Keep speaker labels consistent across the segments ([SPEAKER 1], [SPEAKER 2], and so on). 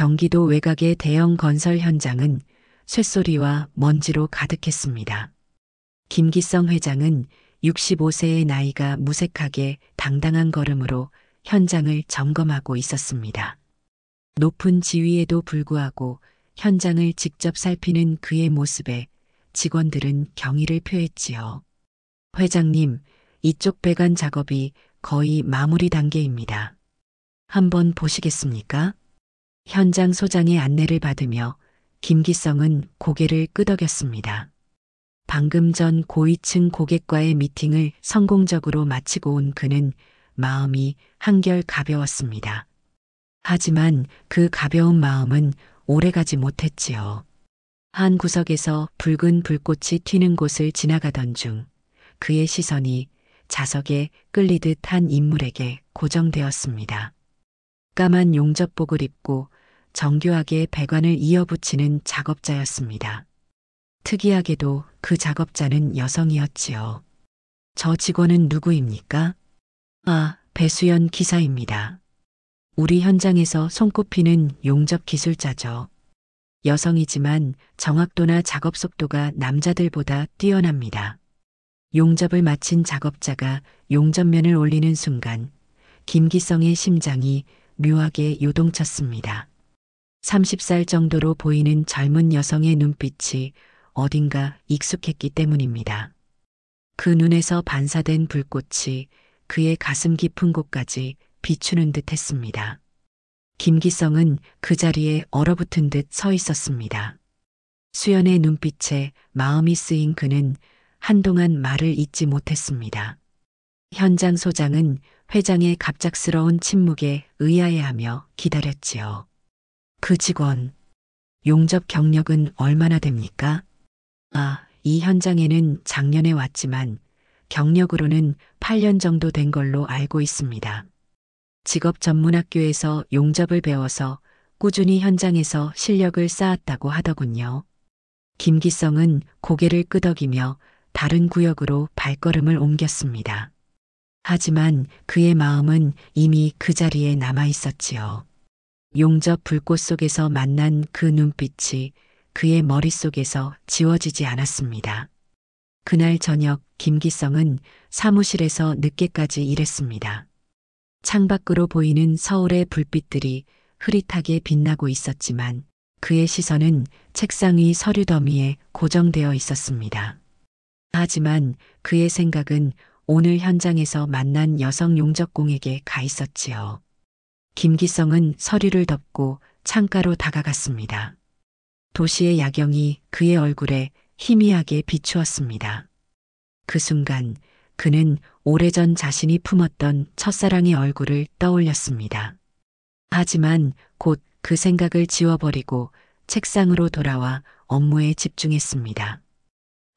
[SPEAKER 1] 경기도 외곽의 대형 건설 현장은 쇳소리와 먼지로 가득했습니다. 김기성 회장은 65세의 나이가 무색하게 당당한 걸음으로 현장을 점검하고 있었습니다. 높은 지위에도 불구하고 현장을 직접 살피는 그의 모습에 직원들은 경의를 표했지요. 회장님, 이쪽 배관 작업이 거의 마무리 단계입니다. 한번 보시겠습니까? 현장 소장의 안내를 받으며 김기성은 고개를 끄덕였습니다. 방금 전 고위층 고객과의 미팅을 성공적으로 마치고 온 그는 마음이 한결 가벼웠습니다. 하지만 그 가벼운 마음은 오래가지 못했지요. 한 구석에서 붉은 불꽃이 튀는 곳을 지나가던 중 그의 시선이 자석에 끌리듯 한 인물에게 고정되었습니다. 까만 용접복을 입고 정교하게 배관을 이어붙이는 작업자였습니다. 특이하게도 그 작업자는 여성이었지요. 저 직원은 누구입니까? 아, 배수연 기사입니다. 우리 현장에서 손꼽히는 용접 기술자죠. 여성이지만 정확도나 작업 속도가 남자들보다 뛰어납니다. 용접을 마친 작업자가 용접면을 올리는 순간 김기성의 심장이 묘하게 요동쳤습니다. 30살 정도로 보이는 젊은 여성의 눈빛이 어딘가 익숙했기 때문입니다. 그 눈에서 반사된 불꽃이 그의 가슴 깊은 곳까지 비추는 듯 했습니다. 김기성은 그 자리에 얼어붙은 듯 서 있었습니다. 수연의 눈빛에 마음이 쓰인 그는 한동안 말을 잇지 못했습니다. 현장 소장은 회장의 갑작스러운 침묵에 의아해하며 기다렸지요. 그 직원, 용접 경력은 얼마나 됩니까? 아, 이 현장에는 작년에 왔지만 경력으로는 8년 정도 된 걸로 알고 있습니다. 직업 전문학교에서 용접을 배워서 꾸준히 현장에서 실력을 쌓았다고 하더군요. 김기성은 고개를 끄덕이며 다른 구역으로 발걸음을 옮겼습니다. 하지만 그의 마음은 이미 그 자리에 남아 있었지요. 용접 불꽃 속에서 만난 그 눈빛이 그의 머릿속에서 지워지지 않았습니다. 그날 저녁 김기성은 사무실에서 늦게까지 일했습니다. 창밖으로 보이는 서울의 불빛들이 흐릿하게 빛나고 있었지만 그의 시선은 책상 위 서류 더미에 고정되어 있었습니다. 하지만 그의 생각은 오늘 현장에서 만난 여성 용접공에게 가 있었지요. 김기성은 서류를 덮고 창가로 다가갔습니다. 도시의 야경이 그의 얼굴에 희미하게 비추었습니다. 그 순간 그는 오래전 자신이 품었던 첫사랑의 얼굴을 떠올렸습니다. 하지만 곧 그 생각을 지워버리고 책상으로 돌아와 업무에 집중했습니다.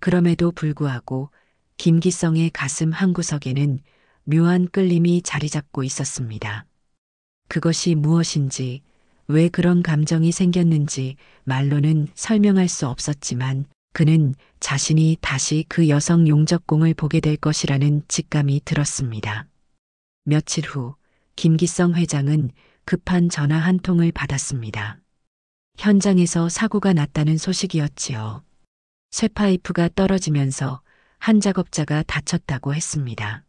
[SPEAKER 1] 그럼에도 불구하고 김기성의 가슴 한구석에는 묘한 끌림이 자리 잡고 있었습니다. 그것이 무엇인지, 왜 그런 감정이 생겼는지 말로는 설명할 수 없었지만 그는 자신이 다시 그 여성 용접공을 보게 될 것이라는 직감이 들었습니다. 며칠 후 김기성 회장은 급한 전화 한 통을 받았습니다. 현장에서 사고가 났다는 소식이었지요. 쇠파이프가 떨어지면서 한 작업자가 다쳤다고 했습니다.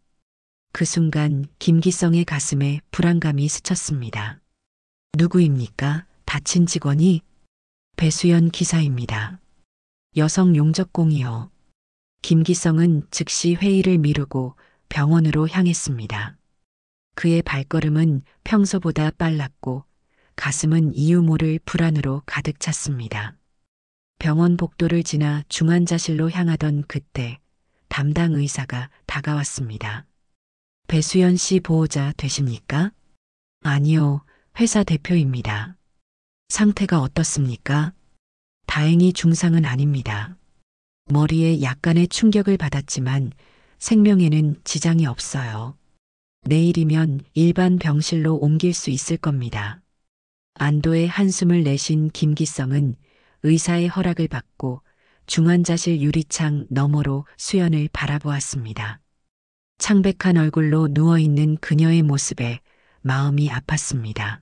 [SPEAKER 1] 그 순간 김기성의 가슴에 불안감이 스쳤습니다. 누구입니까? 다친 직원이? 배수연 기사입니다. 여성 용접공이요. 김기성은 즉시 회의를 미루고 병원으로 향했습니다. 그의 발걸음은 평소보다 빨랐고 가슴은 이유 모를 불안으로 가득 찼습니다. 병원 복도를 지나 중환자실로 향하던 그때 담당 의사가 다가왔습니다. 배수연 씨 보호자 되십니까? 아니요, 회사 대표입니다. 상태가 어떻습니까? 다행히 중상은 아닙니다. 머리에 약간의 충격을 받았지만 생명에는 지장이 없어요. 내일이면 일반 병실로 옮길 수 있을 겁니다. 안도의 한숨을 내쉰 김기성은 의사의 허락을 받고 중환자실 유리창 너머로 수연을 바라보았습니다. 창백한 얼굴로 누워있는 그녀의 모습에 마음이 아팠습니다.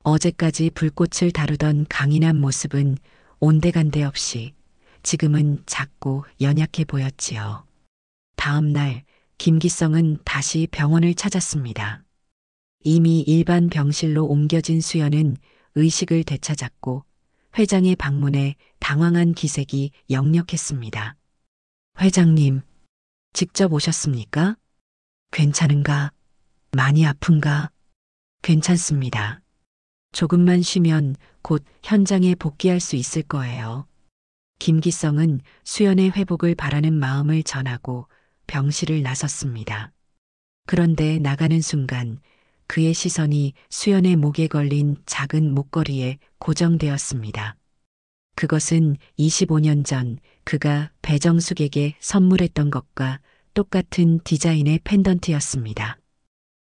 [SPEAKER 1] 어제까지 불꽃을 다루던 강인한 모습은 온데간데 없이 지금은 작고 연약해 보였지요. 다음 날 김기성은 다시 병원을 찾았습니다. 이미 일반 병실로 옮겨진 수연은 의식을 되찾았고 회장의 방문에 당황한 기색이 역력했습니다. 회장님, 직접 오셨습니까? 괜찮은가? 많이 아픈가? 괜찮습니다. 조금만 쉬면 곧 현장에 복귀할 수 있을 거예요. 김기성은 수연의 회복을 바라는 마음을 전하고 병실을 나섰습니다. 그런데 나가는 순간 그의 시선이 수연의 목에 걸린 작은 목걸이에 고정되었습니다. 그것은 25년 전 그가 배정숙에게 선물했던 것과 똑같은 디자인의 펜던트였습니다.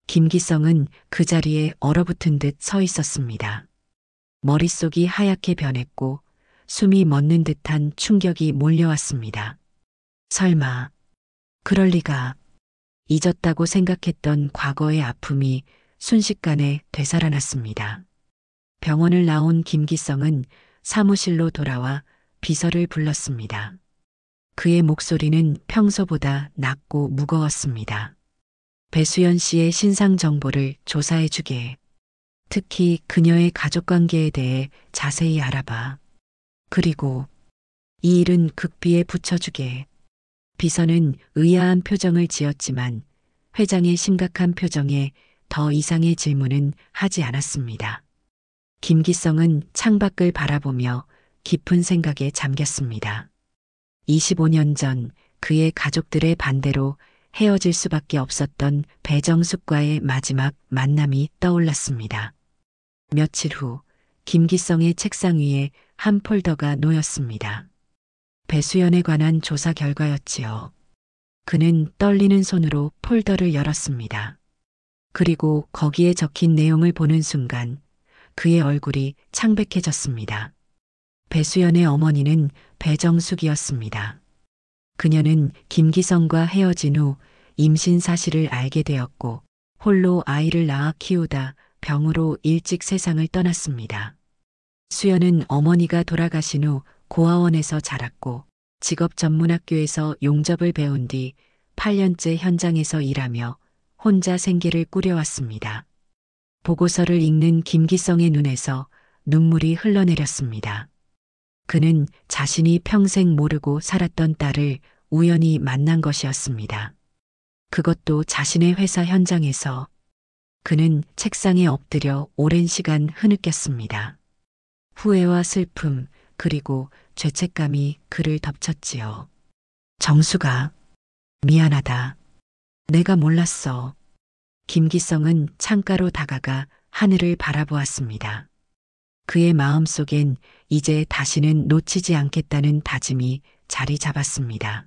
[SPEAKER 1] 김기성은 그 자리에 얼어붙은 듯 서 있었습니다. 머릿속이 하얗게 변했고 숨이 멎는 듯한 충격이 몰려왔습니다. 설마, 그럴 리가. 잊었다고 생각했던 과거의 아픔이 순식간에 되살아났습니다. 병원을 나온 김기성은 사무실로 돌아와 비서를 불렀습니다. 그의 목소리는 평소보다 낮고 무거웠습니다. 배수연 씨의 신상 정보를 조사해 주게. 특히 그녀의 가족관계에 대해 자세히 알아봐. 그리고 이 일은 극비에 붙여주게. 비서는 의아한 표정을 지었지만 회장의 심각한 표정에 더 이상의 질문은 하지 않았습니다. 김기성은 창밖을 바라보며 깊은 생각에 잠겼습니다. 25년 전 그의 가족들의 반대로 헤어질 수밖에 없었던 배정숙과의 마지막 만남이 떠올랐습니다. 며칠 후 김기성의 책상 위에 한 폴더가 놓였습니다. 배수연에 관한 조사 결과였지요. 그는 떨리는 손으로 폴더를 열었습니다. 그리고 거기에 적힌 내용을 보는 순간 그의 얼굴이 창백해졌습니다. 배수연의 어머니는 배정숙이었습니다. 그녀는 김기성과 헤어진 후 임신 사실을 알게 되었고 홀로 아이를 낳아 키우다 병으로 일찍 세상을 떠났습니다. 수연은 어머니가 돌아가신 후 고아원에서 자랐고 직업전문학교에서 용접을 배운 뒤 8년째 현장에서 일하며 혼자 생계를 꾸려왔습니다. 보고서를 읽는 김기성의 눈에서 눈물이 흘러내렸습니다. 그는 자신이 평생 모르고 살았던 딸을 우연히 만난 것이었습니다. 그것도 자신의 회사 현장에서. 그는 책상에 엎드려 오랜 시간 흐느꼈습니다. 후회와 슬픔 그리고 죄책감이 그를 덮쳤지요. 정수가, 미안하다. 내가 몰랐어. 김기성은 창가로 다가가 하늘을 바라보았습니다. 그의 마음속엔 이제 다시는 놓치지 않겠다는 다짐이 자리 잡았습니다.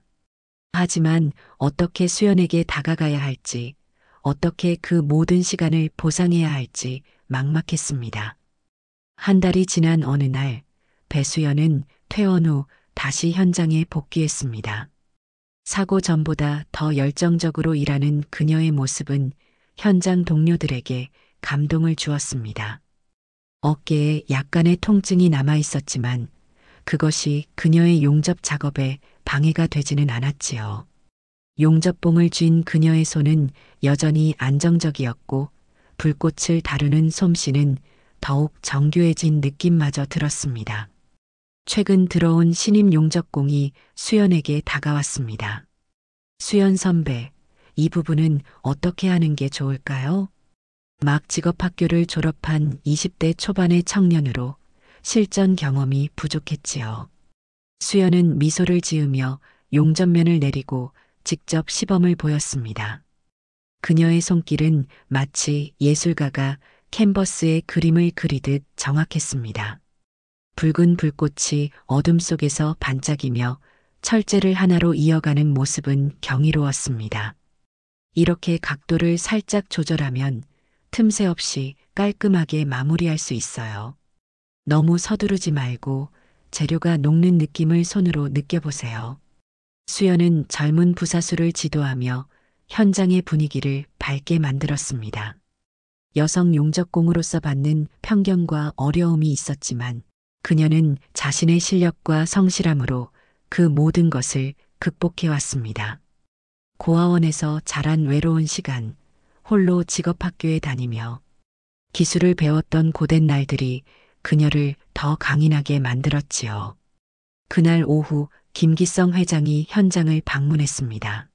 [SPEAKER 1] 하지만 어떻게 수연에게 다가가야 할지, 어떻게 그 모든 시간을 보상해야 할지 막막했습니다. 한 달이 지난 어느 날, 배수연은 퇴원 후 다시 현장에 복귀했습니다. 사고 전보다 더 열정적으로 일하는 그녀의 모습은 현장 동료들에게 감동을 주었습니다. 어깨에 약간의 통증이 남아 있었지만 그것이 그녀의 용접 작업에 방해가 되지는 않았지요. 용접봉을 쥔 그녀의 손은 여전히 안정적이었고 불꽃을 다루는 솜씨는 더욱 정교해진 느낌마저 들었습니다. 최근 들어온 신임 용접공이 수연에게 다가왔습니다. 수연 선배, 이 부분은 어떻게 하는 게 좋을까요? 막 직업학교를 졸업한 20대 초반의 청년으로 실전 경험이 부족했지요. 수연은 미소를 지으며 용접면을 내리고 직접 시범을 보였습니다. 그녀의 손길은 마치 예술가가 캔버스에 그림을 그리듯 정확했습니다. 붉은 불꽃이 어둠 속에서 반짝이며 철제를 하나로 이어가는 모습은 경이로웠습니다. 이렇게 각도를 살짝 조절하면 틈새 없이 깔끔하게 마무리할 수 있어요. 너무 서두르지 말고 재료가 녹는 느낌을 손으로 느껴보세요. 수연은 젊은 부사수를 지도하며 현장의 분위기를 밝게 만들었습니다. 여성 용접공으로서 받는 편견과 어려움이 있었지만 그녀는 자신의 실력과 성실함으로 그 모든 것을 극복해왔습니다. 고아원에서 자란 외로운 시간, 홀로 직업학교에 다니며 기술을 배웠던 고된 날들이 그녀를 더 강인하게 만들었지요. 그날 오후 김기성 회장이 현장을 방문했습니다.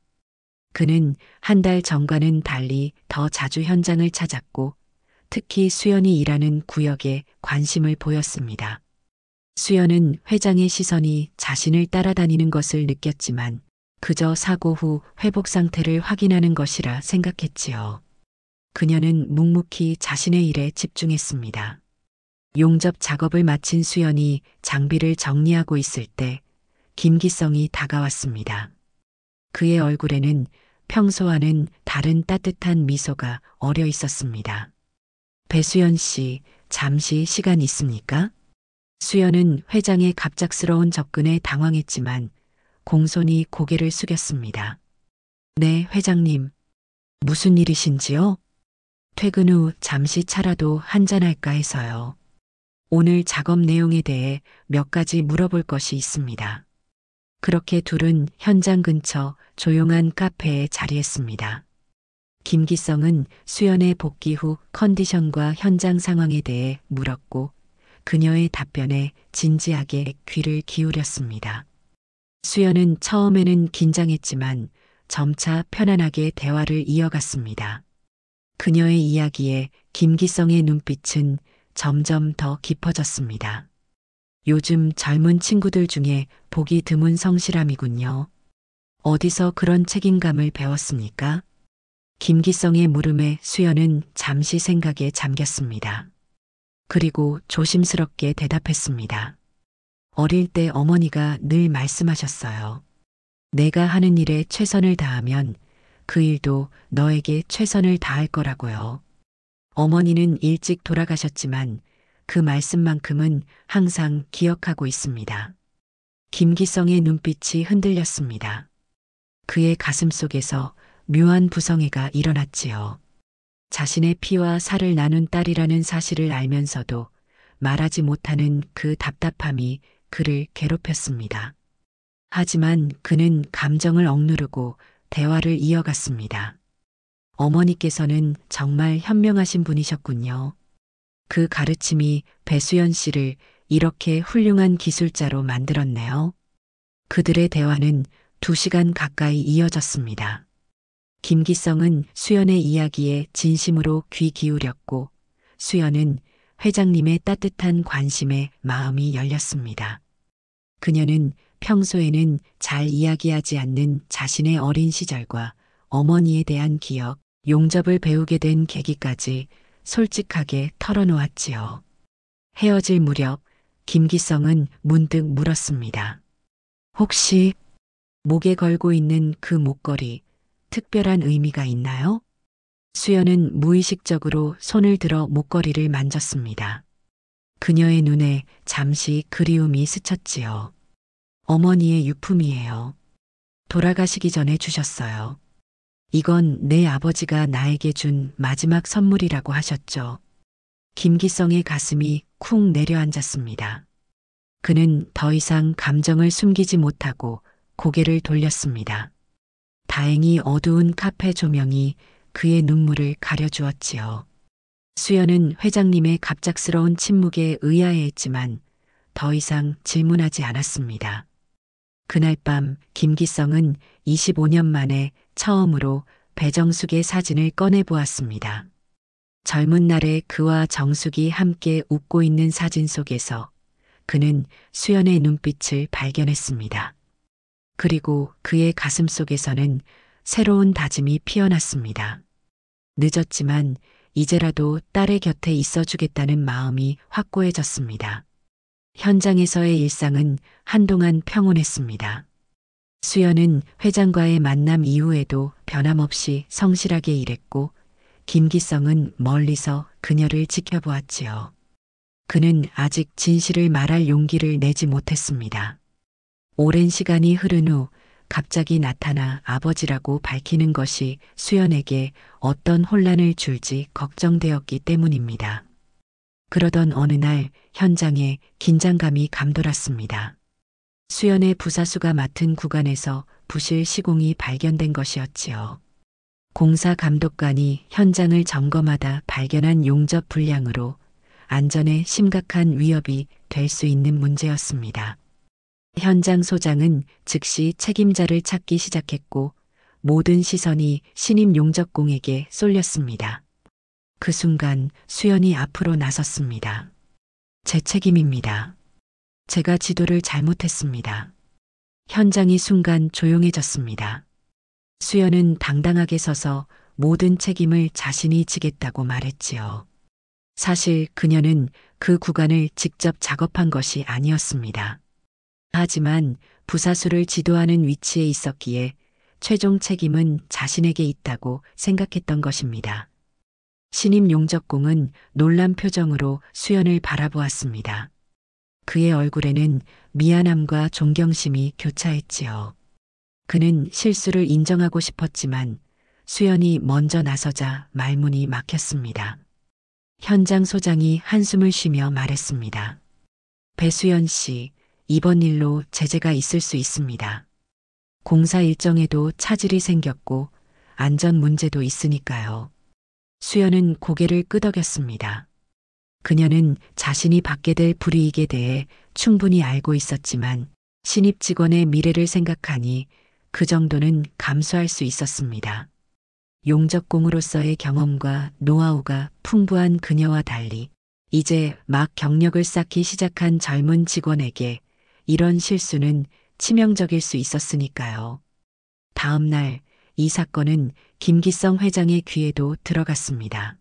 [SPEAKER 1] 그는 한 달 전과는 달리 더 자주 현장을 찾았고 특히 수연이 일하는 구역에 관심을 보였습니다. 수연은 회장의 시선이 자신을 따라다니는 것을 느꼈지만 그저 사고 후 회복 상태를 확인하는 것이라 생각했지요. 그녀는 묵묵히 자신의 일에 집중했습니다. 용접 작업을 마친 수연이 장비를 정리하고 있을 때 김기성이 다가왔습니다. 그의 얼굴에는 평소와는 다른 따뜻한 미소가 어려 있었습니다. 배수연 씨, 잠시 시간 있습니까? 수연은 회장의 갑작스러운 접근에 당황했지만 공손히 고개를 숙였습니다. 네, 회장님. 무슨 일이신지요? 퇴근 후 잠시 차라도 한잔할까 해서요. 오늘 작업 내용에 대해 몇 가지 물어볼 것이 있습니다. 그렇게 둘은 현장 근처 조용한 카페에 자리했습니다. 김기성은 수연의 복귀 후 컨디션과 현장 상황에 대해 물었고 그녀의 답변에 진지하게 귀를 기울였습니다. 수연은 처음에는 긴장했지만 점차 편안하게 대화를 이어갔습니다. 그녀의 이야기에 김기성의 눈빛은 점점 더 깊어졌습니다. 요즘 젊은 친구들 중에 보기 드문 성실함이군요. 어디서 그런 책임감을 배웠습니까? 김기성의 물음에 수연은 잠시 생각에 잠겼습니다. 그리고 조심스럽게 대답했습니다. 어릴 때 어머니가 늘 말씀하셨어요. 내가 하는 일에 최선을 다하면 그 일도 너에게 최선을 다할 거라고요. 어머니는 일찍 돌아가셨지만 그 말씀만큼은 항상 기억하고 있습니다. 김기성의 눈빛이 흔들렸습니다. 그의 가슴 속에서 묘한 부성애가 일어났지요. 자신의 피와 살을 나눈 딸이라는 사실을 알면서도 말하지 못하는 그 답답함이 그를 괴롭혔습니다. 하지만 그는 감정을 억누르고 대화를 이어갔습니다. 어머니께서는 정말 현명하신 분이셨군요. 그 가르침이 배수연 씨를 이렇게 훌륭한 기술자로 만들었네요. 그들의 대화는 2시간 가까이 이어졌습니다. 김기성은 수연의 이야기에 진심으로 귀 기울였고 수연은 회장님의 따뜻한 관심에 마음이 열렸습니다. 그녀는 평소에는 잘 이야기하지 않는 자신의 어린 시절과 어머니에 대한 기억, 용접을 배우게 된 계기까지 솔직하게 털어놓았지요. 헤어질 무렵 김기성은 문득 물었습니다. 혹시 목에 걸고 있는 그 목걸이 특별한 의미가 있나요? 수연은 무의식적으로 손을 들어 목걸이를 만졌습니다. 그녀의 눈에 잠시 그리움이 스쳤지요. 어머니의 유품이에요. 돌아가시기 전에 주셨어요. 이건 내 아버지가 나에게 준 마지막 선물이라고 하셨죠. 김기성의 가슴이 쿵 내려앉았습니다. 그는 더 이상 감정을 숨기지 못하고 고개를 돌렸습니다. 다행히 어두운 카페 조명이 그의 눈물을 가려주었지요. 수연은 회장님의 갑작스러운 침묵에 의아해했지만 더 이상 질문하지 않았습니다. 그날 밤 김기성은 25년 만에 처음으로 배정숙의 사진을 꺼내보았습니다. 젊은 날에 그와 정숙이 함께 웃고 있는 사진 속에서 그는 수연의 눈빛을 발견했습니다. 그리고 그의 가슴 속에서는 새로운 다짐이 피어났습니다. 늦었지만 이제라도 딸의 곁에 있어주겠다는 마음이 확고해졌습니다. 현장에서의 일상은 한동안 평온했습니다. 수연은 회장과의 만남 이후에도 변함없이 성실하게 일했고 김기성은 멀리서 그녀를 지켜보았지요. 그는 아직 진실을 말할 용기를 내지 못했습니다. 오랜 시간이 흐른 후 갑자기 나타나 아버지라고 밝히는 것이 수연에게 어떤 혼란을 줄지 걱정되었기 때문입니다. 그러던 어느 날 현장에 긴장감이 감돌았습니다. 수연의 부사수가 맡은 구간에서 부실 시공이 발견된 것이었지요. 공사 감독관이 현장을 점검하다 발견한 용접 불량으로 안전에 심각한 위협이 될 수 있는 문제였습니다. 현장 소장은 즉시 책임자를 찾기 시작했고 모든 시선이 신임 용접공에게 쏠렸습니다. 그 순간 수연이 앞으로 나섰습니다. 제 책임입니다. 제가 지도를 잘못했습니다. 현장이 순간 조용해졌습니다. 수연은 당당하게 서서 모든 책임을 자신이 지겠다고 말했지요. 사실 그녀는 그 구간을 직접 작업한 것이 아니었습니다. 하지만 부사수를 지도하는 위치에 있었기에 최종 책임은 자신에게 있다고 생각했던 것입니다. 신임 용접공은 놀란 표정으로 수연을 바라보았습니다. 그의 얼굴에는 미안함과 존경심이 교차했지요. 그는 실수를 인정하고 싶었지만 수연이 먼저 나서자 말문이 막혔습니다. 현장 소장이 한숨을 쉬며 말했습니다. 배수연 씨, 이번 일로 제재가 있을 수 있습니다. 공사 일정에도 차질이 생겼고 안전 문제도 있으니까요. 수연은 고개를 끄덕였습니다. 그녀는 자신이 받게 될 불이익에 대해 충분히 알고 있었지만 신입 직원의 미래를 생각하니 그 정도는 감수할 수 있었습니다. 용접공으로서의 경험과 노하우가 풍부한 그녀와 달리 이제 막 경력을 쌓기 시작한 젊은 직원에게 이런 실수는 치명적일 수 있었으니까요. 다음 날 이 사건은 김기성 회장의 귀에도 들어갔습니다.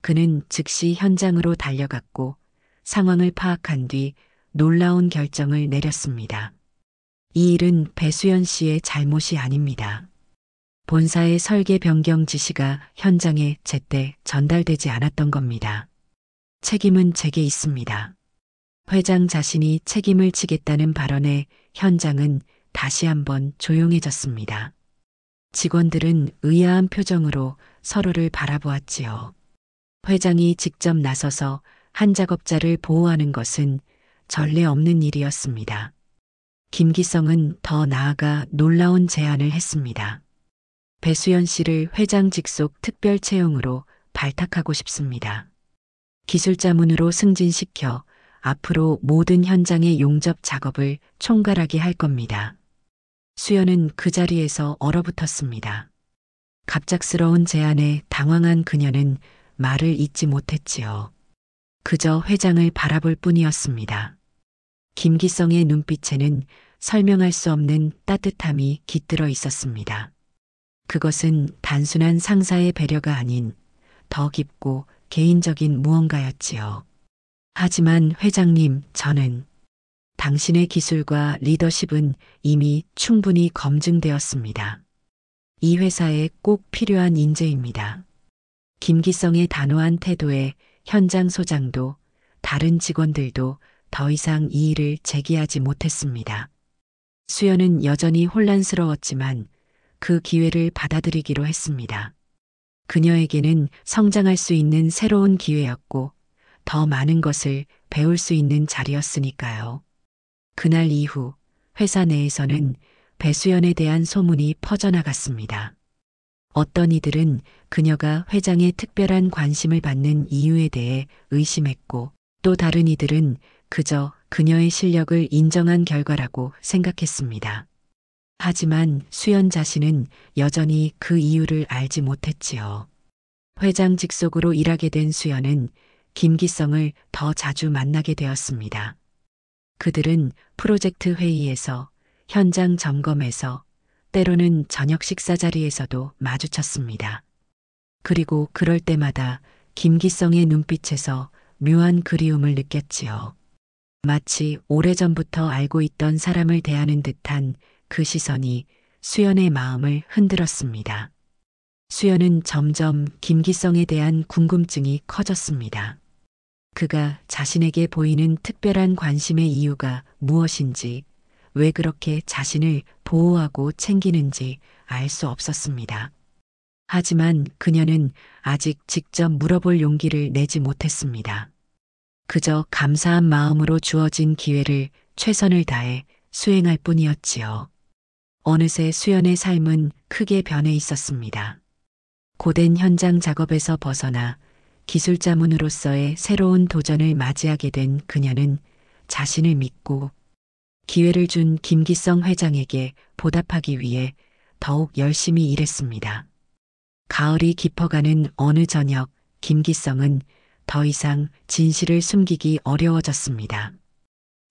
[SPEAKER 1] 그는 즉시 현장으로 달려갔고 상황을 파악한 뒤 놀라운 결정을 내렸습니다. 이 일은 배수연 씨의 잘못이 아닙니다. 본사의 설계 변경 지시가 현장에 제때 전달되지 않았던 겁니다. 책임은 제게 있습니다. 회장 자신이 책임을 지겠다는 발언에 현장은 다시 한번 조용해졌습니다. 직원들은 의아한 표정으로 서로를 바라보았지요. 회장이 직접 나서서 한 작업자를 보호하는 것은 전례 없는 일이었습니다. 김기성은 더 나아가 놀라운 제안을 했습니다. 배수연 씨를 회장 직속 특별 채용으로 발탁하고 싶습니다. 기술자문으로 승진시켜 앞으로 모든 현장의 용접 작업을 총괄하게 할 겁니다. 수연은 그 자리에서 얼어붙었습니다. 갑작스러운 제안에 당황한 그녀는 말을 잇지 못했지요. 그저 회장을 바라볼 뿐이었습니다. 김기성의 눈빛에는 설명할 수 없는 따뜻함이 깃들어 있었습니다. 그것은 단순한 상사의 배려가 아닌 더 깊고 개인적인 무언가였지요. 하지만 회장님, 저는 당신의 기술과 리더십은 이미 충분히 검증되었습니다. 이 회사에 꼭 필요한 인재입니다. 김기성의 단호한 태도에 현장 소장도 다른 직원들도 더 이상 이 일을 제기하지 못했습니다. 수연은 여전히 혼란스러웠지만 그 기회를 받아들이기로 했습니다. 그녀에게는 성장할 수 있는 새로운 기회였고 더 많은 것을 배울 수 있는 자리였으니까요. 그날 이후 회사 내에서는 배수연에 대한 소문이 퍼져나갔습니다. 어떤 이들은 그녀가 회장의 특별한 관심을 받는 이유에 대해 의심했고 또 다른 이들은 그저 그녀의 실력을 인정한 결과라고 생각했습니다. 하지만 수연 자신은 여전히 그 이유를 알지 못했지요. 회장 직속으로 일하게 된 수연은 김기성을 더 자주 만나게 되었습니다. 그들은 프로젝트 회의에서, 현장 점검에서, 때로는 저녁 식사 자리에서도 마주쳤습니다. 그리고 그럴 때마다 김기성의 눈빛에서 묘한 그리움을 느꼈지요. 마치 오래전부터 알고 있던 사람을 대하는 듯한 그 시선이 수연의 마음을 흔들었습니다. 수연은 점점 김기성에 대한 궁금증이 커졌습니다. 그가 자신에게 보이는 특별한 관심의 이유가 무엇인지, 왜 그렇게 자신을 보호하고 챙기는지 알 수 없었습니다. 하지만 그녀는 아직 직접 물어볼 용기를 내지 못했습니다. 그저 감사한 마음으로 주어진 기회를 최선을 다해 수행할 뿐이었지요. 어느새 수연의 삶은 크게 변해 있었습니다. 고된 현장 작업에서 벗어나 기술자문으로서의 새로운 도전을 맞이하게 된 그녀는 자신을 믿고 기회를 준 김기성 회장에게 보답하기 위해 더욱 열심히 일했습니다. 가을이 깊어가는 어느 저녁, 김기성은 더 이상 진실을 숨기기 어려워졌습니다.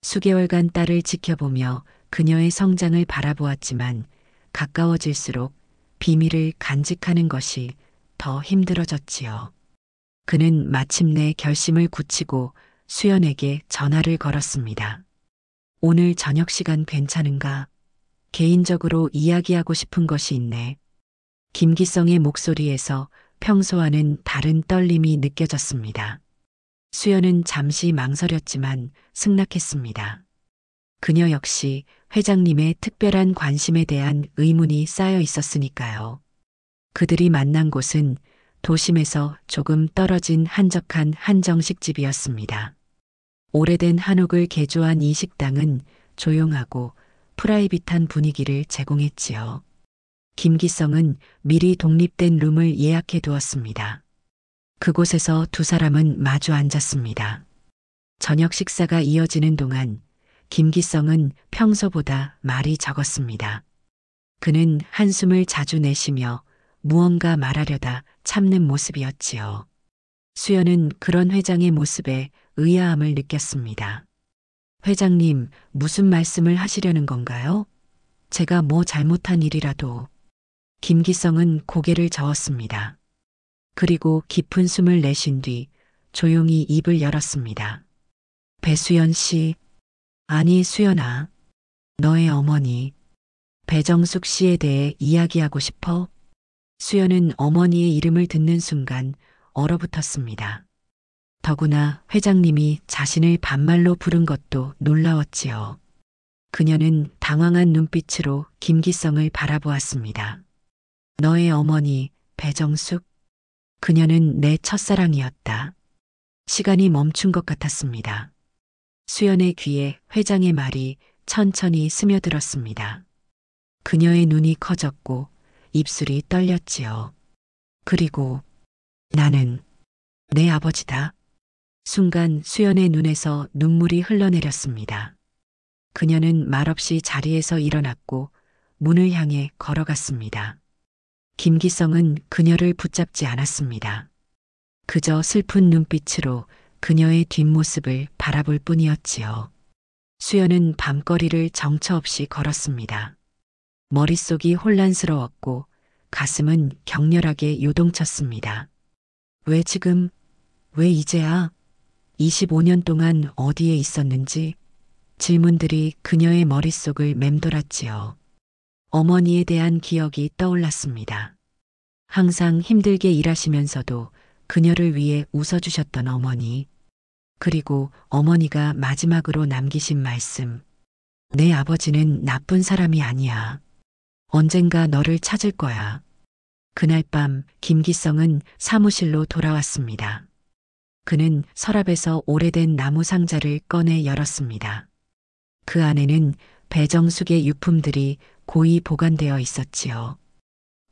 [SPEAKER 1] 수개월간 딸을 지켜보며 그녀의 성장을 바라보았지만 가까워질수록 비밀을 간직하는 것이 더 힘들어졌지요. 그는 마침내 결심을 굳히고 수연에게 전화를 걸었습니다. 오늘 저녁 시간 괜찮은가? 개인적으로 이야기하고 싶은 것이 있네. 김기성의 목소리에서 평소와는 다른 떨림이 느껴졌습니다. 수연은 잠시 망설였지만 승낙했습니다. 그녀 역시 회장님의 특별한 관심에 대한 의문이 쌓여 있었으니까요. 그들이 만난 곳은 도심에서 조금 떨어진 한적한 한정식집이었습니다. 오래된 한옥을 개조한 이 식당은 조용하고 프라이빗한 분위기를 제공했지요. 김기성은 미리 독립된 룸을 예약해 두었습니다. 그곳에서 두 사람은 마주 앉았습니다. 저녁 식사가 이어지는 동안 김기성은 평소보다 말이 적었습니다. 그는 한숨을 자주 내쉬며 무언가 말하려다 참는 모습이었지요. 수연은 그런 회장의 모습에 의아함을 느꼈습니다. 회장님, 무슨 말씀을 하시려는 건가요? 제가 뭐 잘못한 일이라도. 김기성은 고개를 저었습니다. 그리고 깊은 숨을 내쉰 뒤 조용히 입을 열었습니다. 배수연 씨, 아니 수연아, 너의 어머니, 배정숙 씨에 대해 이야기하고 싶어? 수연은 어머니의 이름을 듣는 순간 얼어붙었습니다. 더구나 회장님이 자신을 반말로 부른 것도 놀라웠지요. 그녀는 당황한 눈빛으로 김기성을 바라보았습니다. 너의 어머니, 배정숙? 그녀는 내 첫사랑이었다. 시간이 멈춘 것 같았습니다. 수연의 귀에 회장의 말이 천천히 스며들었습니다. 그녀의 눈이 커졌고 입술이 떨렸지요. 그리고 나는 내 아버지다. 순간 수연의 눈에서 눈물이 흘러내렸습니다. 그녀는 말없이 자리에서 일어났고 문을 향해 걸어갔습니다. 김기성은 그녀를 붙잡지 않았습니다. 그저 슬픈 눈빛으로 그녀의 뒷모습을 바라볼 뿐이었지요. 수연은 밤거리를 정처 없이 걸었습니다. 머릿속이 혼란스러웠고 가슴은 격렬하게 요동쳤습니다. 왜 지금, 왜 이제야? 25년 동안 어디에 있었는지 질문들이 그녀의 머릿속을 맴돌았지요. 어머니에 대한 기억이 떠올랐습니다. 항상 힘들게 일하시면서도 그녀를 위해 웃어주셨던 어머니. 그리고 어머니가 마지막으로 남기신 말씀. 내 아버지는 나쁜 사람이 아니야. 언젠가 너를 찾을 거야. 그날 밤 김기성은 사무실로 돌아왔습니다. 그는 서랍에서 오래된 나무 상자를 꺼내 열었습니다. 그 안에는 배정숙의 유품들이 고이 보관되어 있었지요.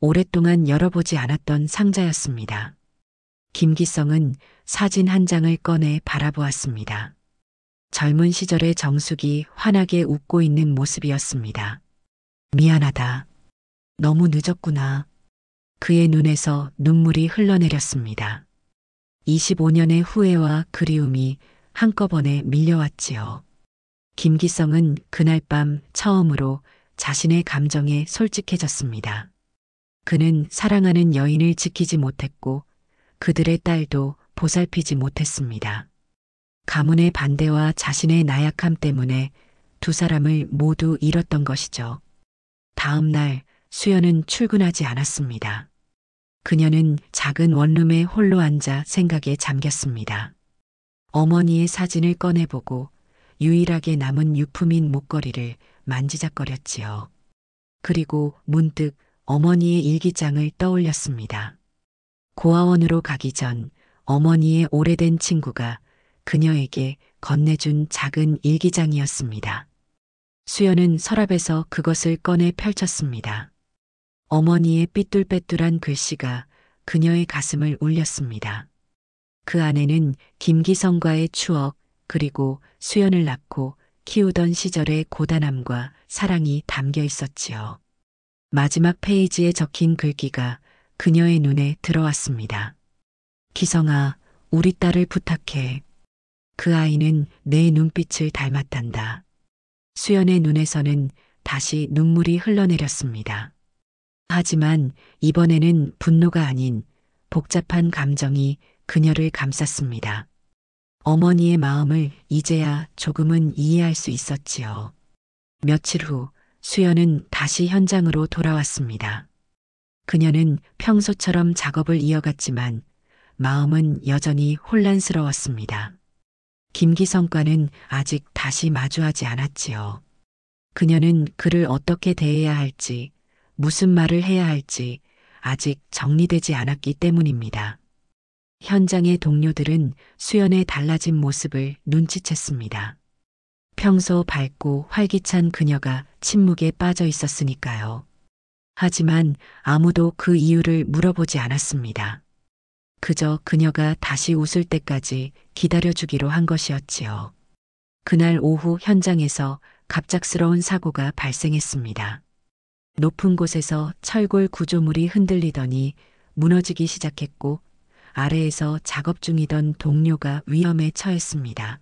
[SPEAKER 1] 오랫동안 열어보지 않았던 상자였습니다. 김기성은 사진 한 장을 꺼내 바라보았습니다. 젊은 시절의 정숙이 환하게 웃고 있는 모습이었습니다. 미안하다. 너무 늦었구나. 그의 눈에서 눈물이 흘러내렸습니다. 25년의 후회와 그리움이 한꺼번에 밀려왔지요. 김기성은 그날 밤 처음으로 자신의 감정에 솔직해졌습니다. 그는 사랑하는 여인을 지키지 못했고 그들의 딸도 보살피지 못했습니다. 가문의 반대와 자신의 나약함 때문에 두 사람을 모두 잃었던 것이죠. 다음 날 수연은 출근하지 않았습니다. 그녀는 작은 원룸에 홀로 앉아 생각에 잠겼습니다. 어머니의 사진을 꺼내보고 유일하게 남은 유품인 목걸이를 만지작거렸지요. 그리고 문득 어머니의 일기장을 떠올렸습니다. 고아원으로 가기 전 어머니의 오래된 친구가 그녀에게 건네준 작은 일기장이었습니다. 수연은 서랍에서 그것을 꺼내 펼쳤습니다. 어머니의 삐뚤빼뚤한 글씨가 그녀의 가슴을 울렸습니다. 그 안에는 김기성과의 추억, 그리고 수연을 낳고 키우던 시절의 고단함과 사랑이 담겨 있었지요. 마지막 페이지에 적힌 글귀가 그녀의 눈에 들어왔습니다. 기성아, 우리 딸을 부탁해. 그 아이는 내 눈빛을 닮았단다. 수연의 눈에서는 다시 눈물이 흘러내렸습니다. 하지만 이번에는 분노가 아닌 복잡한 감정이 그녀를 감쌌습니다. 어머니의 마음을 이제야 조금은 이해할 수 있었지요. 며칠 후 수연은 다시 현장으로 돌아왔습니다. 그녀는 평소처럼 작업을 이어갔지만 마음은 여전히 혼란스러웠습니다. 김기성과는 아직 다시 마주하지 않았지요. 그녀는 그를 어떻게 대해야 할지, 무슨 말을 해야 할지 아직 정리되지 않았기 때문입니다. 현장의 동료들은 수연의 달라진 모습을 눈치챘습니다. 평소 밝고 활기찬 그녀가 침묵에 빠져 있었으니까요. 하지만 아무도 그 이유를 물어보지 않았습니다. 그저 그녀가 다시 웃을 때까지 기다려주기로 한 것이었지요. 그날 오후 현장에서 갑작스러운 사고가 발생했습니다. 높은 곳에서 철골 구조물이 흔들리더니 무너지기 시작했고 아래에서 작업 중이던 동료가 위험에 처했습니다.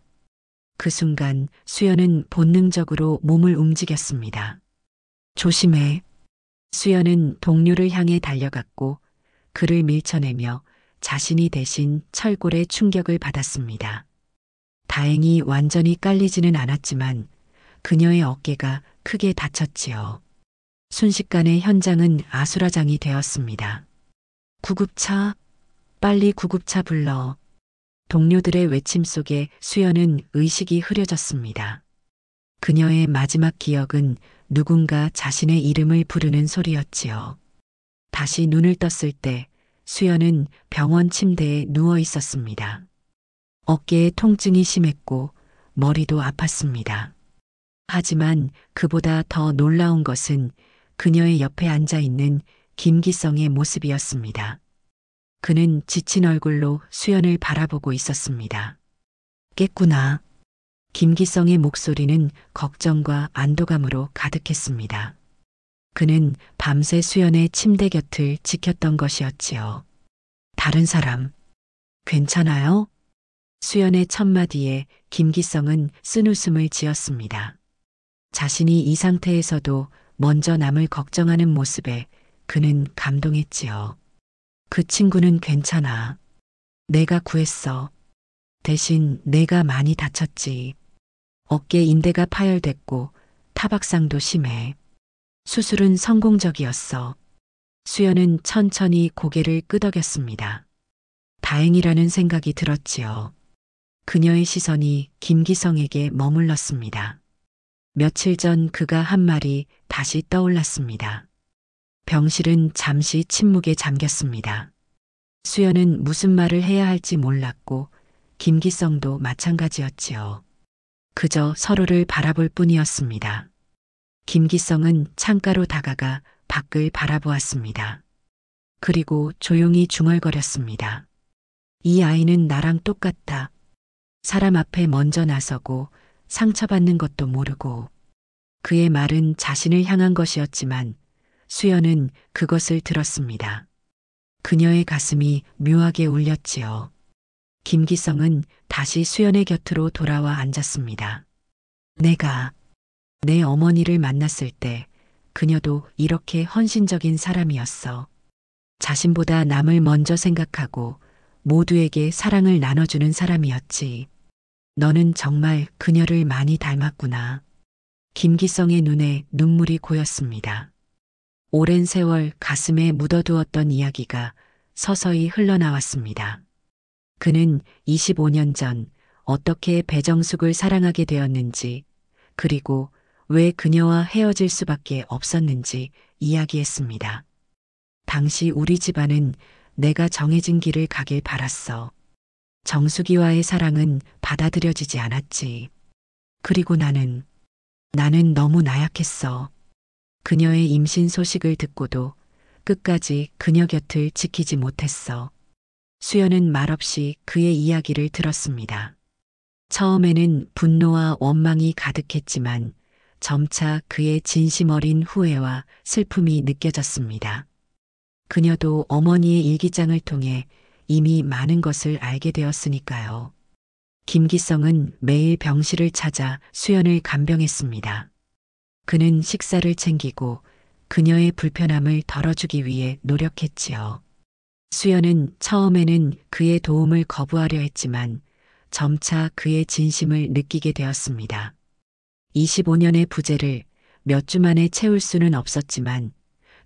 [SPEAKER 1] 그 순간 수연은 본능적으로 몸을 움직였습니다. 조심해. 수연은 동료를 향해 달려갔고 그를 밀쳐내며 자신이 대신 철골의 충격을 받았습니다. 다행히 완전히 깔리지는 않았지만 그녀의 어깨가 크게 다쳤지요. 순식간에 현장은 아수라장이 되었습니다. 구급차, 빨리 구급차 불러. 동료들의 외침 속에 수연은 의식이 흐려졌습니다. 그녀의 마지막 기억은 누군가 자신의 이름을 부르는 소리였지요. 다시 눈을 떴을 때 수연은 병원 침대에 누워 있었습니다. 어깨에 통증이 심했고 머리도 아팠습니다. 하지만 그보다 더 놀라운 것은 그녀의 옆에 앉아 있는 김기성의 모습이었습니다. 그는 지친 얼굴로 수연을 바라보고 있었습니다. 깼구나. 김기성의 목소리는 걱정과 안도감으로 가득했습니다. 그는 밤새 수연의 침대 곁을 지켰던 것이었지요. 다른 사람, 괜찮아요? 수연의 첫마디에 김기성은 쓴웃음을 지었습니다. 자신이 이 상태에서도 먼저 남을 걱정하는 모습에 그는 감동했지요. 그 친구는 괜찮아. 내가 구했어. 대신 내가 많이 다쳤지. 어깨 인대가 파열됐고 타박상도 심해. 수술은 성공적이었어. 수연은 천천히 고개를 끄덕였습니다. 다행이라는 생각이 들었지요. 그녀의 시선이 김기성에게 머물렀습니다. 며칠 전 그가 한 말이 다시 떠올랐습니다. 병실은 잠시 침묵에 잠겼습니다. 수연은 무슨 말을 해야 할지 몰랐고 김기성도 마찬가지였지요. 그저 서로를 바라볼 뿐이었습니다. 김기성은 창가로 다가가 밖을 바라보았습니다. 그리고 조용히 중얼거렸습니다. 이 아이는 나랑 똑같다. 사람 앞에 먼저 나서고 상처받는 것도 모르고. 그의 말은 자신을 향한 것이었지만 수연은 그것을 들었습니다. 그녀의 가슴이 묘하게 울렸지요. 김기성은 다시 수연의 곁으로 돌아와 앉았습니다. 내가 내 어머니를 만났을 때 그녀도 이렇게 헌신적인 사람이었어. 자신보다 남을 먼저 생각하고 모두에게 사랑을 나눠주는 사람이었지. 너는 정말 그녀를 많이 닮았구나. 김기성의 눈에 눈물이 고였습니다. 오랜 세월 가슴에 묻어두었던 이야기가 서서히 흘러나왔습니다. 그는 25년 전 어떻게 배정숙을 사랑하게 되었는지, 그리고 왜 그녀와 헤어질 수밖에 없었는지 이야기했습니다. 당시 우리 집안은 내가 정해진 길을 가길 바랐어. 정수기와의 사랑은 받아들여지지 않았지. 그리고 나는 너무 나약했어. 그녀의 임신 소식을 듣고도 끝까지 그녀 곁을 지키지 못했어. 수연은 말없이 그의 이야기를 들었습니다. 처음에는 분노와 원망이 가득했지만 점차 그의 진심 어린 후회와 슬픔이 느껴졌습니다. 그녀도 어머니의 일기장을 통해 이미 많은 것을 알게 되었으니까요. 김기성은 매일 병실을 찾아 수연을 간병했습니다. 그는 식사를 챙기고 그녀의 불편함을 덜어주기 위해 노력했지요. 수연은 처음에는 그의 도움을 거부하려 했지만 점차 그의 진심을 느끼게 되었습니다. 25년의 부재를 몇 주 만에 채울 수는 없었지만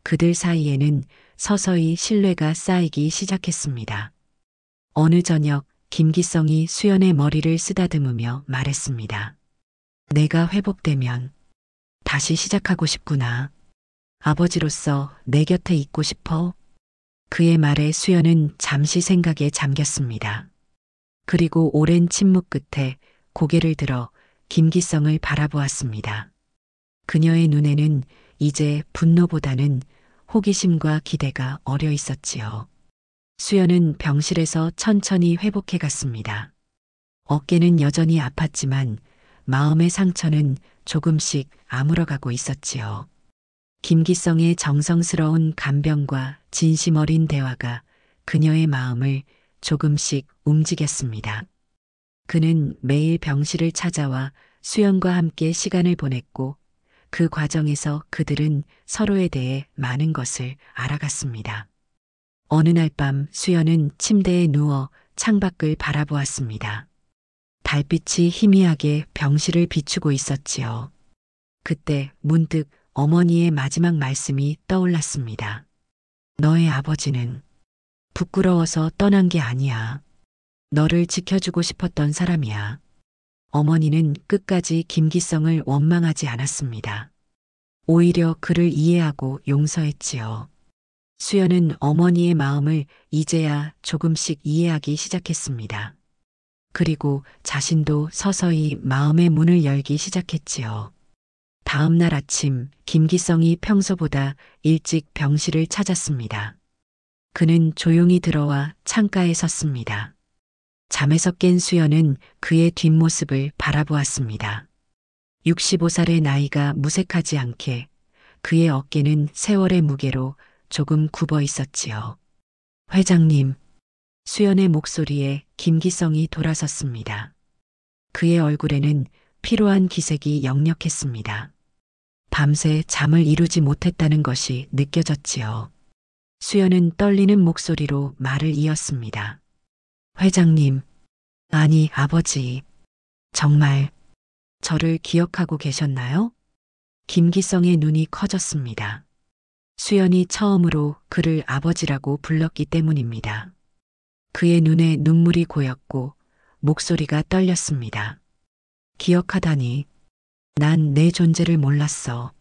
[SPEAKER 1] 그들 사이에는 서서히 신뢰가 쌓이기 시작했습니다. 어느 저녁 김기성이 수연의 머리를 쓰다듬으며 말했습니다. 내가 회복되면 다시 시작하고 싶구나. 아버지로서 내 곁에 있고 싶어. 그의 말에 수연은 잠시 생각에 잠겼습니다. 그리고 오랜 침묵 끝에 고개를 들어 김기성을 바라보았습니다. 그녀의 눈에는 이제 분노보다는 호기심과 기대가 어려 있었지요. 수연은 병실에서 천천히 회복해 갔습니다. 어깨는 여전히 아팠지만 마음의 상처는 조금씩 아물어가고 있었지요. 김기성의 정성스러운 간병과 진심 어린 대화가 그녀의 마음을 조금씩 움직였습니다. 그는 매일 병실을 찾아와 수연과 함께 시간을 보냈고 그 과정에서 그들은 서로에 대해 많은 것을 알아갔습니다. 어느 날 밤 수연은 침대에 누워 창밖을 바라보았습니다. 달빛이 희미하게 병실을 비추고 있었지요. 그때 문득 어머니의 마지막 말씀이 떠올랐습니다. 너의 아버지는 부끄러워서 떠난 게 아니야. 너를 지켜주고 싶었던 사람이야. 어머니는 끝까지 김기성을 원망하지 않았습니다. 오히려 그를 이해하고 용서했지요. 수연은 어머니의 마음을 이제야 조금씩 이해하기 시작했습니다. 그리고 자신도 서서히 마음의 문을 열기 시작했지요. 다음 날 아침 김기성이 평소보다 일찍 병실을 찾았습니다. 그는 조용히 들어와 창가에 섰습니다. 잠에서 깬 수연은 그의 뒷모습을 바라보았습니다. 65살의 나이가 무색하지 않게 그의 어깨는 세월의 무게로 조금 굽어 있었지요. 회장님, 수연의 목소리에 김기성이 돌아섰습니다. 그의 얼굴에는 피로한 기색이 역력했습니다. 밤새 잠을 이루지 못했다는 것이 느껴졌지요. 수연은 떨리는 목소리로 말을 이었습니다. 회장님, 아니 아버지, 정말 저를 기억하고 계셨나요? 김기성의 눈이 커졌습니다. 수연이 처음으로 그를 아버지라고 불렀기 때문입니다. 그의 눈에 눈물이 고였고 목소리가 떨렸습니다. 기억하다니, 난 내 존재를 몰랐어.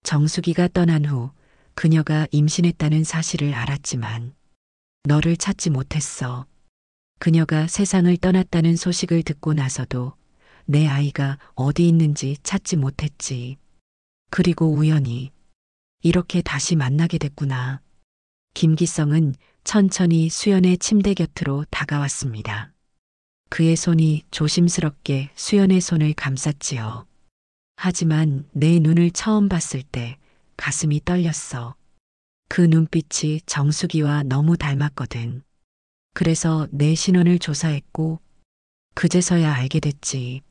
[SPEAKER 1] 정수기가 떠난 후 그녀가 임신했다는 사실을 알았지만 너를 찾지 못했어. 그녀가 세상을 떠났다는 소식을 듣고 나서도 내 아이가 어디 있는지 찾지 못했지. 그리고 우연히 이렇게 다시 만나게 됐구나. 김기성은 천천히 수연의 침대 곁으로 다가왔습니다. 그의 손이 조심스럽게 수연의 손을 감쌌지요. 하지만 내 눈을 처음 봤을 때 가슴이 떨렸어. 그 눈빛이 정수기와 너무 닮았거든. 그래서 내 신원을 조사했고 그제서야 알게 됐지.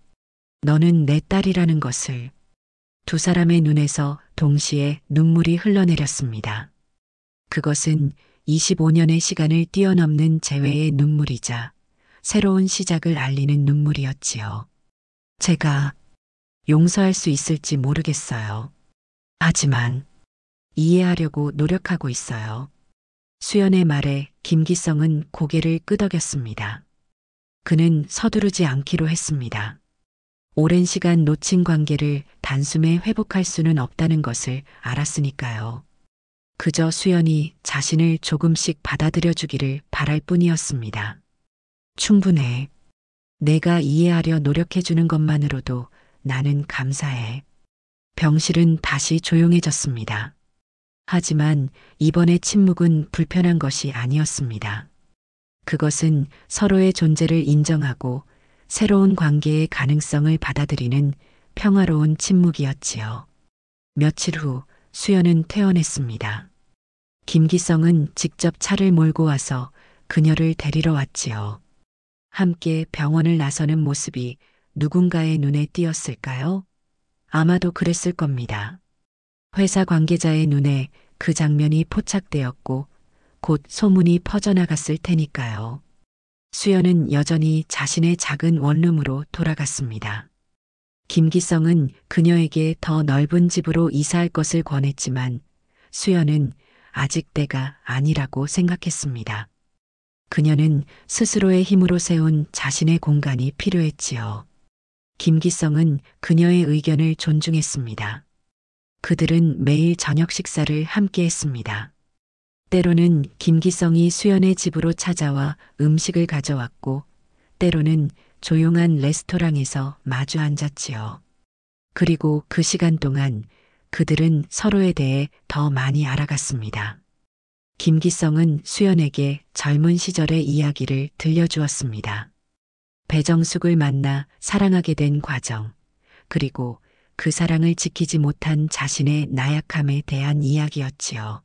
[SPEAKER 1] 너는 내 딸이라는 것을. 두 사람의 눈에서 동시에 눈물이 흘러내렸습니다. 그것은 25년의 시간을 뛰어넘는 재회의 눈물이자 새로운 시작을 알리는 눈물이었지요. 제가 용서할 수 있을지 모르겠어요. 하지만 이해하려고 노력하고 있어요. 수연의 말에 김기성은 고개를 끄덕였습니다. 그는 서두르지 않기로 했습니다. 오랜 시간 놓친 관계를 단숨에 회복할 수는 없다는 것을 알았으니까요. 그저 수연이 자신을 조금씩 받아들여 주기를 바랄 뿐이었습니다. 충분해. 내가 이해하려 노력해 주는 것만으로도 나는 감사해. 병실은 다시 조용해졌습니다. 하지만 이번의 침묵은 불편한 것이 아니었습니다. 그것은 서로의 존재를 인정하고 새로운 관계의 가능성을 받아들이는 평화로운 침묵이었지요. 며칠 후 수연은 퇴원했습니다. 김기성은 직접 차를 몰고 와서 그녀를 데리러 왔지요. 함께 병원을 나서는 모습이 누군가의 눈에 띄었을까요? 아마도 그랬을 겁니다. 회사 관계자의 눈에 그 장면이 포착되었고 곧 소문이 퍼져나갔을 테니까요. 수연은 여전히 자신의 작은 원룸으로 돌아갔습니다. 김기성은 그녀에게 더 넓은 집으로 이사할 것을 권했지만 수연은 아직 때가 아니라고 생각했습니다. 그녀는 스스로의 힘으로 세운 자신의 공간이 필요했지요. 김기성은 그녀의 의견을 존중했습니다. 그들은 매일 저녁 식사를 함께 했습니다. 때로는 김기성이 수연의 집으로 찾아와 음식을 가져왔고, 때로는 조용한 레스토랑에서 마주 앉았지요. 그리고 그 시간 동안 그들은 서로에 대해 더 많이 알아갔습니다. 김기성은 수연에게 젊은 시절의 이야기를 들려주었습니다. 배정숙을 만나 사랑하게 된 과정, 그리고 그 사랑을 지키지 못한 자신의 나약함에 대한 이야기였지요.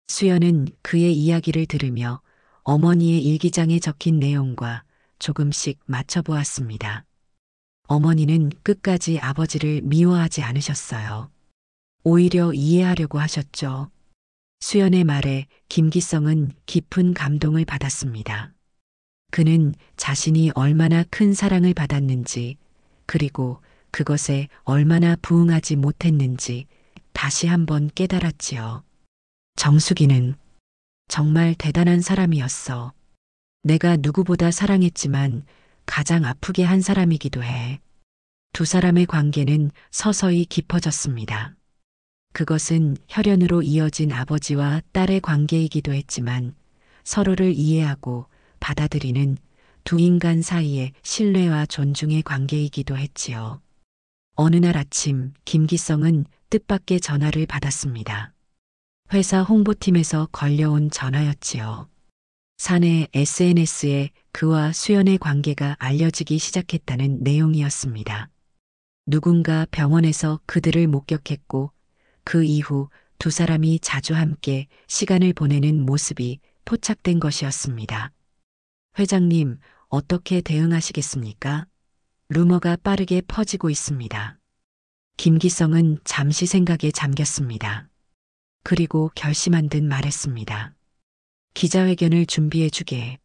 [SPEAKER 1] 수연은 그의 이야기를 들으며 어머니의 일기장에 적힌 내용과 조금씩 맞춰보았습니다. 어머니는 끝까지 아버지를 미워하지 않으셨어요. 오히려 이해하려고 하셨죠. 수연의 말에 김기성은 깊은 감동을 받았습니다. 그는 자신이 얼마나 큰 사랑을 받았는지, 그리고 그것에 얼마나 부응하지 못했는지 다시 한번 깨달았지요. 정숙이는 정말 대단한 사람이었어. 내가 누구보다 사랑했지만 가장 아프게 한 사람이기도 해. 두 사람의 관계는 서서히 깊어졌습니다. 그것은 혈연으로 이어진 아버지와 딸의 관계이기도 했지만 서로를 이해하고 받아들이는 두 인간 사이의 신뢰와 존중의 관계이기도 했지요. 어느 날 아침 김기성은 뜻밖의 전화를 받았습니다. 회사 홍보팀에서 걸려온 전화였지요. 사내 SNS에 그와 수연의 관계가 알려지기 시작했다는 내용이었습니다. 누군가 병원에서 그들을 목격했고 그 이후 두 사람이 자주 함께 시간을 보내는 모습이 포착된 것이었습니다. 회장님, 어떻게 대응하시겠습니까? 루머가 빠르게 퍼지고 있습니다. 김기성은 잠시 생각에 잠겼습니다. 그리고 결심한 듯 말했습니다. 기자회견을 준비해 주게.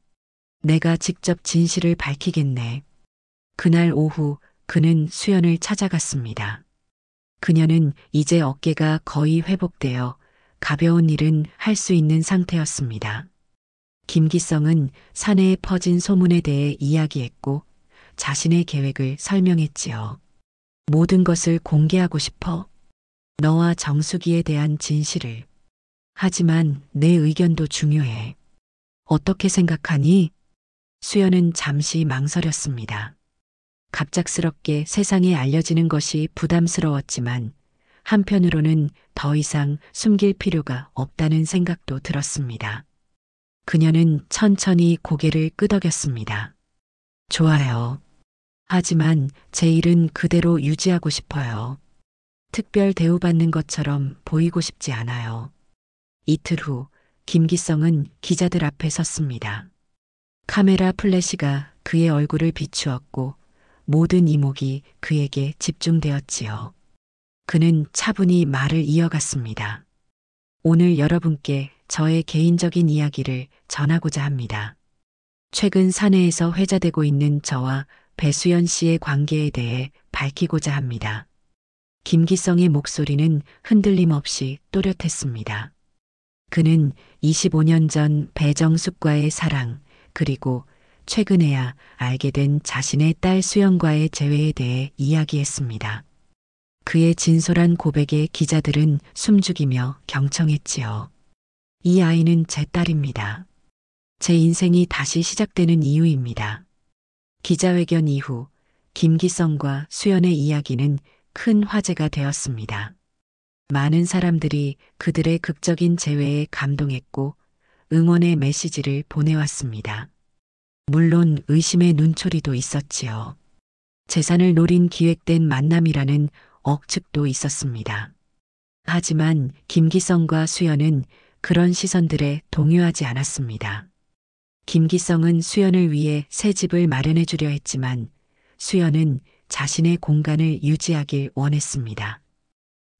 [SPEAKER 1] 내가 직접 진실을 밝히겠네. 그날 오후 그는 수연을 찾아갔습니다. 그녀는 이제 어깨가 거의 회복되어 가벼운 일은 할 수 있는 상태였습니다. 김기성은 사내에 퍼진 소문에 대해 이야기했고 자신의 계획을 설명했지요. 모든 것을 공개하고 싶어. 너와 정숙이에 대한 진실을. 하지만 내 의견도 중요해. 어떻게 생각하니? 수연은 잠시 망설였습니다. 갑작스럽게 세상에 알려지는 것이 부담스러웠지만 한편으로는 더 이상 숨길 필요가 없다는 생각도 들었습니다. 그녀는 천천히 고개를 끄덕였습니다. 좋아요. 하지만 제 일은 그대로 유지하고 싶어요. 특별 대우받는 것처럼 보이고 싶지 않아요. 이틀 후 김기성은 기자들 앞에 섰습니다. 카메라 플래시가 그의 얼굴을 비추었고 모든 이목이 그에게 집중되었지요. 그는 차분히 말을 이어갔습니다. 오늘 여러분께 저의 개인적인 이야기를 전하고자 합니다. 최근 사내에서 회자되고 있는 저와 배수연 씨의 관계에 대해 밝히고자 합니다. 김기성의 목소리는 흔들림 없이 또렷했습니다. 그는 25년 전 배정숙과의 사랑, 그리고 최근에야 알게 된 자신의 딸 수연과의 재회에 대해 이야기했습니다. 그의 진솔한 고백에 기자들은 숨죽이며 경청했지요. 이 아이는 제 딸입니다. 제 인생이 다시 시작되는 이유입니다. 기자회견 이후 김기성과 수연의 이야기는 큰 화제가 되었습니다. 많은 사람들이 그들의 극적인 재회에 감동했고 응원의 메시지를 보내왔습니다. 물론 의심의 눈초리도 있었지요. 재산을 노린 기획된 만남이라는 억측도 있었습니다. 하지만 김기성과 수연은 그런 시선들에 동요하지 않았습니다. 김기성은 수연을 위해 새 집을 마련해 주려 했지만 수연은 자신의 공간을 유지하길 원했습니다.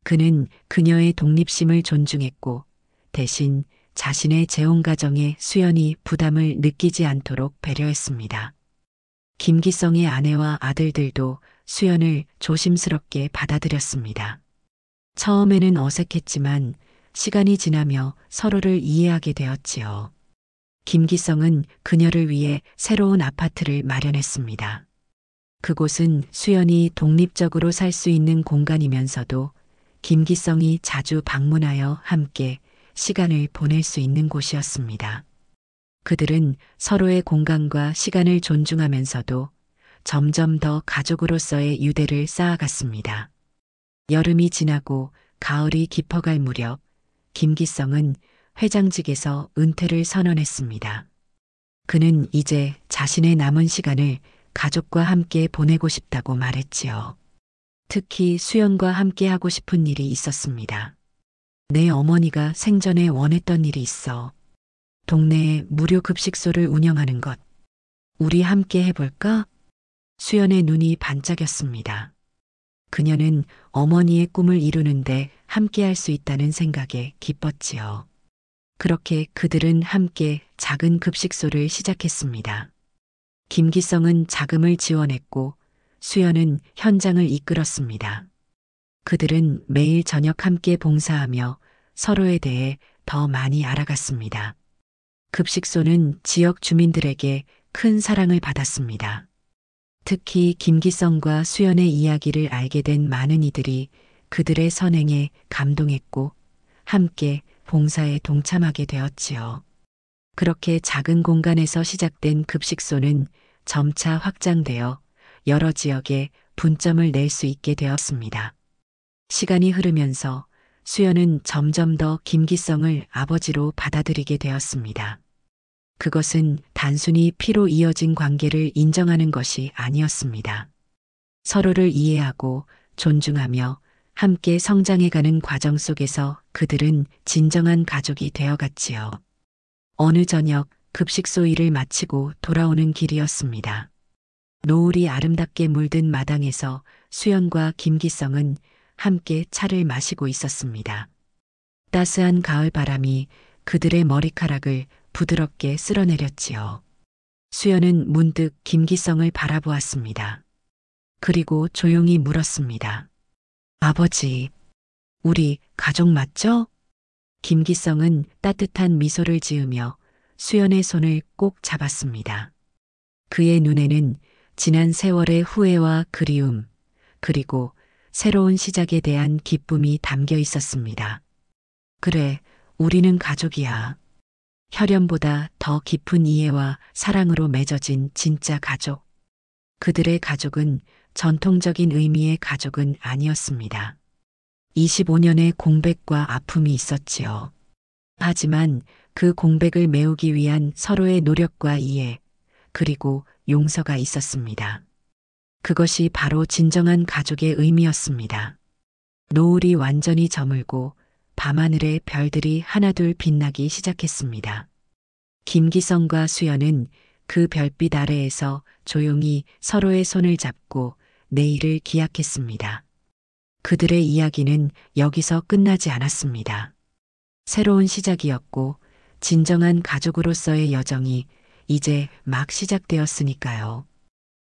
[SPEAKER 1] 그는 그녀의 독립심을 존중했고 대신 자신의 재혼 가정에 수연이 부담을 느끼지 않도록 배려했습니다. 김기성의 아내와 아들들도 수연을 조심스럽게 받아들였습니다. 처음에는 어색했지만 시간이 지나며 서로를 이해하게 되었지요. 김기성은 그녀를 위해 새로운 아파트를 마련했습니다. 그곳은 수연이 독립적으로 살 수 있는 공간이면서도 김기성이 자주 방문하여 함께 시간을 보낼 수 있는 곳이었습니다. 그들은 서로의 공간과 시간을 존중하면서도 점점 더 가족으로서의 유대를 쌓아갔습니다. 여름이 지나고 가을이 깊어갈 무렵 김기성은 회장직에서 은퇴를 선언했습니다. 그는 이제 자신의 남은 시간을 가족과 함께 보내고 싶다고 말했지요. 특히 수연과 함께 하고 싶은 일이 있었습니다. 내 어머니가 생전에 원했던 일이 있어. 동네에 무료 급식소를 운영하는 것. 우리 함께 해볼까? 수연의 눈이 반짝였습니다. 그녀는 어머니의 꿈을 이루는데 함께 할 수 있다는 생각에 기뻤지요. 그렇게 그들은 함께 작은 급식소를 시작했습니다. 김기성은 자금을 지원했고 수연은 현장을 이끌었습니다. 그들은 매일 저녁 함께 봉사하며 서로에 대해 더 많이 알아갔습니다. 급식소는 지역 주민들에게 큰 사랑을 받았습니다. 특히 김기성과 수연의 이야기를 알게 된 많은 이들이 그들의 선행에 감동했고 함께 봉사에 동참하게 되었지요. 그렇게 작은 공간에서 시작된 급식소는 점차 확장되어 여러 지역에 분점을 낼 수 있게 되었습니다. 시간이 흐르면서 수연은 점점 더 김기성을 아버지로 받아들이게 되었습니다. 그것은 단순히 피로 이어진 관계를 인정하는 것이 아니었습니다. 서로를 이해하고 존중하며 함께 성장해가는 과정 속에서 그들은 진정한 가족이 되어갔지요. 어느 저녁 급식소 일을 마치고 돌아오는 길이었습니다. 노을이 아름답게 물든 마당에서 수연과 김기성은 함께 차를 마시고 있었습니다. 따스한 가을 바람이 그들의 머리카락을 부드럽게 쓸어내렸지요. 수연은 문득 김기성을 바라보았습니다. 그리고 조용히 물었습니다. 아버지, 우리 가족 맞죠? 김기성은 따뜻한 미소를 지으며 수연의 손을 꼭 잡았습니다. 그의 눈에는 지난 세월의 후회와 그리움, 그리고 새로운 시작에 대한 기쁨이 담겨 있었습니다. 그래, 우리는 가족이야. 혈연보다 더 깊은 이해와 사랑으로 맺어진 진짜 가족. 그들의 가족은 전통적인 의미의 가족은 아니었습니다. 25년의 공백과 아픔이 있었지요. 하지만 그 공백을 메우기 위한 서로의 노력과 이해, 그리고 용서가 있었습니다. 그것이 바로 진정한 가족의 의미였습니다. 노을이 완전히 저물고 밤하늘에 별들이 하나둘 빛나기 시작했습니다. 김기성과 수연은 그 별빛 아래에서 조용히 서로의 손을 잡고 내일을 기약했습니다. 그들의 이야기는 여기서 끝나지 않았습니다. 새로운 시작이었고 진정한 가족으로서의 여정이 이제 막 시작되었으니까요.